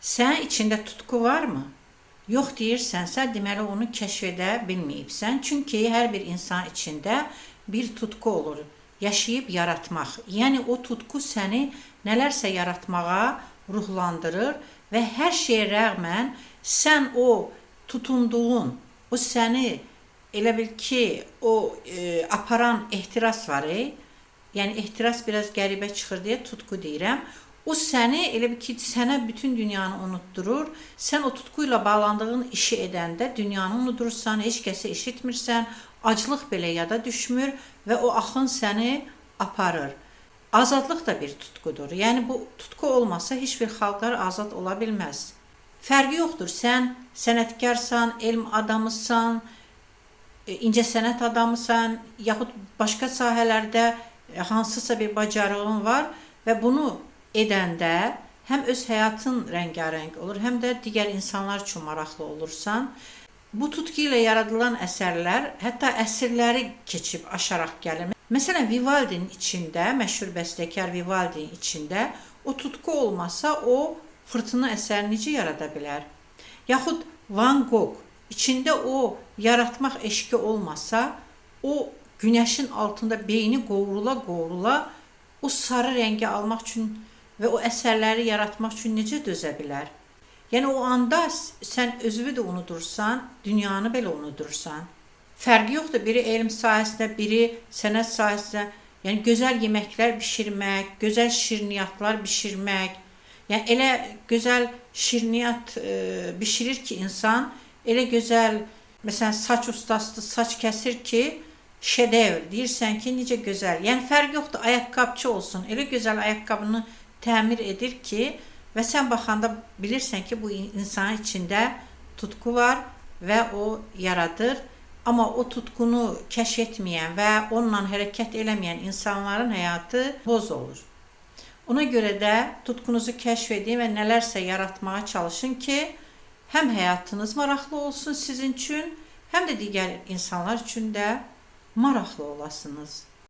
Sənin içində tutku varmı? Yox deyirsənsə, deməli onu kəşf edə bilməyibsən. Çünki hər bir insan içində bir tutku olur. Yaşayıb yaratmaq. Yəni o tutku səni nələrsə yaratmağa ruhlandırır və hər şeyə rəğmən sən o tutunduğun, o səni elə bil ki, o aparan ehtiras var. Yəni ehtiras biraz qəribə çıxır deyə tutku deyirəm. O səni elə bil ki, sənə bütün dünyanı unutdurur. Sən o tutkuyla bağlandığın işi edəndə dünyanı unudursan, heç kəsi eşitmirsən, aclıq belə yada düşmür və o axın səni aparır. Azadlıq da bir tutkudur. Yəni bu tutku olmasa heç bir xalqlar azad ola bilməz. Fərqi yoxdur. Sən sənətkarsan, elm adamısan, incəsənət adamısan, yaxud başqa sahələrdə hansısa bir bacarığın var və bunu edəndə həm öz həyatın rəngarəng olur, həm də digər insanlar üçün maraqlı olursan. Bu tutku ilə yaradılan əsərlər hətta əsrləri keçib aşaraq gəlir. Məsələn, Vivaldinin içində, məşhur bəstəkar Vivaldinin içində o tutku olmasa o fırtına əsəri necə yarada bilər? Yaxud Van Gogh içində o yaratmaq eşqi olmasa, o günəşin altında beyni qovrula-qovrula o sarı rəngi almaq üçün və o əsərləri yaratmaq üçün necə dözə bilər? Yəni o anda sən özünü də unudursan, dünyanı belə unudursan. Fərqi yoxdur, biri elm sahəsində, biri sənət sahəsində. Yəni gözəl yeməklər bişirmək, gözəl şirniyyatlar bişirmək. Yəni elə gözəl şirniyyat bişirir ki insan, elə gözəl, məsələn saç ustasıdır, saç kəsir ki, şedevr. Deyirsən ki, necə gözəl. Yəni fərqi yoxdur, ayaqqabçı olsun, elə gözəl ayaqqabını təmir edir ki, və sən baxanda bilirsən ki, bu insanın içində tutku var və o yaradır. Amma o tutkunu kəşf etməyən və onunla hərəkət eləməyən insanların həyatı boz olur. Ona görə də tutkunuzu kəşf edin və nələrsə yaratmağa çalışın ki, həm həyatınız maraqlı olsun sizin üçün, həm də digər insanlar üçün də maraqlı olasınız.